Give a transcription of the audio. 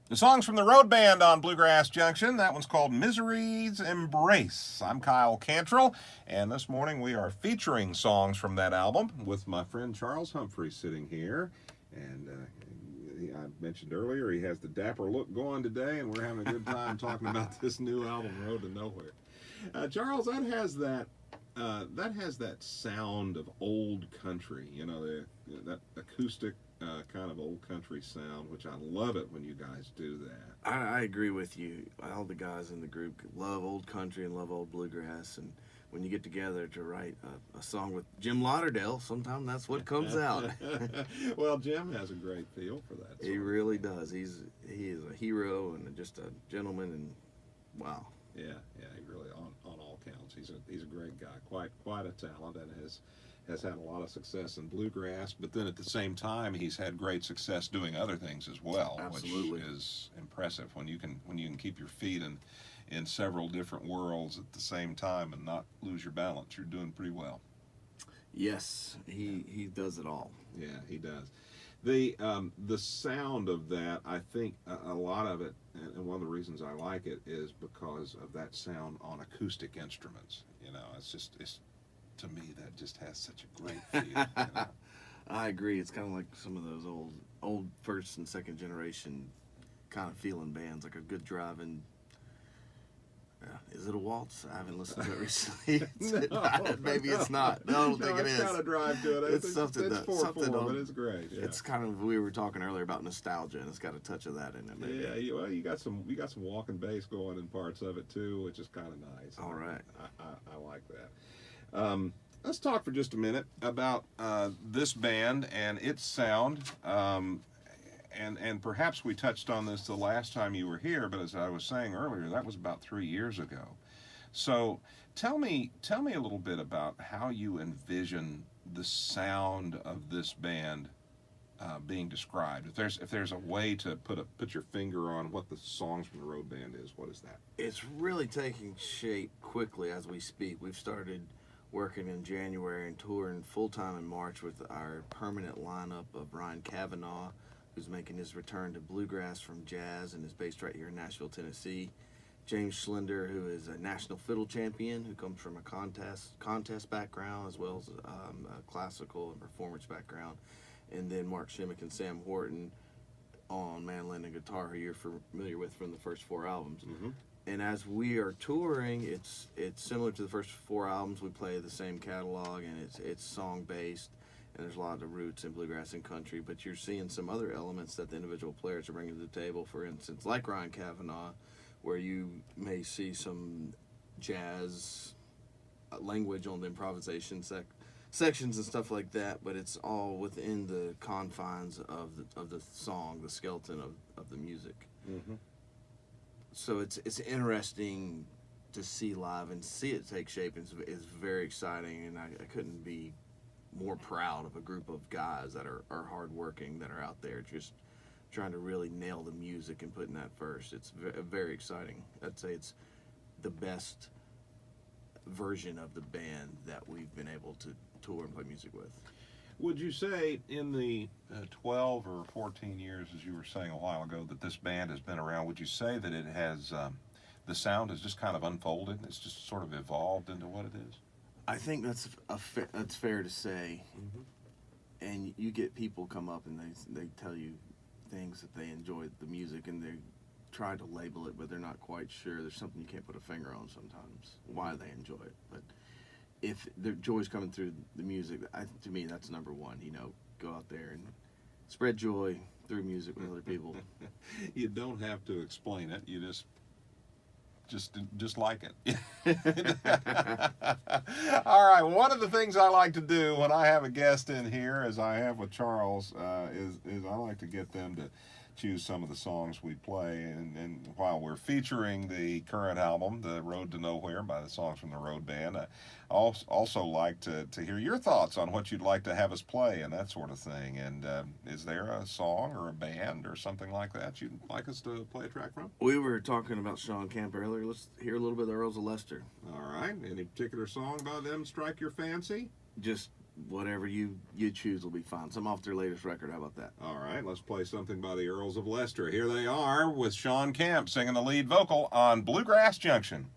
The songs from the Road Band on Bluegrass Junction. That one's called Misery's Embrace. I'm Kyle Cantrell, and this morning we are featuring songs from that album with my friend Charles Humphrey sitting here. And I mentioned earlier he has the dapper look going today, and we're having a good time talking about this new album, Road to Nowhere. Charles, that has that sound of old country, that acoustic kind of old country sound, which I love it when you guys do that. I agree with you. All the guys in the group love old country and love old bluegrass, and when you get together to write a song with Jim Lauderdale, sometimes that's what comes out. Well, Jim has a great feel for that song. He really does. He is a hero and just a gentleman, and wow. Yeah, he really on all counts. He's a great guy, quite a talent, and has had a lot of success in bluegrass. But then at the same time, he's had great success doing other things as well, Absolutely. Which is impressive. When you can keep your feet in several different worlds at the same time and not lose your balance, you're doing pretty well. Yes, he does it all. Yeah, he does. The sound of that, I think a lot of it, and one of the reasons I like it is because of that sound on acoustic instruments. It's to me that just has such a great feel. I agree. It's kind of like some of those old first and second generation kind of feeling bands, like a good driving. Is it a waltz? I haven't listened to it recently. Maybe it's not. No, I don't think it is. It's got a drive to it. It's something it's that something but it's great. Yeah. It's kind of, we were talking earlier about nostalgia, and it's got a touch of that in it. Maybe. Yeah, you got some walking bass going in parts of it too, which is kind of nice. All right. I like that. Let's talk for just a minute about this band and its sound. And perhaps we touched on this the last time you were here, but as I was saying earlier, that was about 3 years ago. So tell me a little bit about how you envision the sound of this band being described. If there's a way to put your finger on what the songs from the Road Band is, what is that? It's really taking shape quickly as we speak. We've started working in January and touring full-time in March with our permanent lineup of Ryan Cavanaugh, who's making his return to bluegrass from jazz and is based right here in Nashville, Tennessee. James Schlender, who is a national fiddle champion, who comes from a contest background as well as a classical and performance background. And then Mark Shimmick and Sam Horton on mandolin and guitar, who you're familiar with from the first 4 albums. Mm-hmm. And as we are touring, it's similar to the first 4 albums. We play the same catalog, and it's song-based. And there's a lot of roots in bluegrass and country, but you're seeing some other elements that the individual players are bringing to the table. For instance, like Ryan Cavanaugh, where you may see some jazz language on the improvisation sections and stuff like that, but it's all within the confines of the song, the skeleton of the music. Mm-hmm. So it's interesting to see live and see it take shape. It's very exciting, and I couldn't be more proud of a group of guys that are hardworking, that are out there just trying to really nail the music and putting that first. It's very exciting. I'd say it's the best version of the band that we've been able to tour and play music with. Would you say in the 12 or 14 years, as you were saying a while ago, that this band has been around, would you say that it has, the sound has just kind of unfolded? It's just sort of evolved into what it is? I think that's fair to say. Mm-hmm. And you get people come up and they tell you things that they enjoy the music, and they try to label it, but they're not quite sure. There's something you can't put a finger on sometimes why they enjoy it. But if the joy's coming through the music, to me that's number one. Go out there and spread joy through music with other people. You don't have to explain it. You just like it. All right. One of the things I like to do when I have a guest in here, as I have with Charles, is I like to get them to choose some of the songs we play. And while we're featuring the current album, The Road to Nowhere, by the songs from the Road Band, I also like to hear your thoughts on what you'd like to have us play and that sort of thing. And is there a song or a band or something like that you'd like us to play a track from? We were talking about Sean Camp earlier. Let's hear a little bit of the Earls of Leicester. All right. Any particular song by them strike your fancy? Just whatever you choose will be fine. Some off their latest record. How about that? All right, let's play something by the Earls of Leicester. Here they are with Sean Kemp singing the lead vocal on Bluegrass Junction.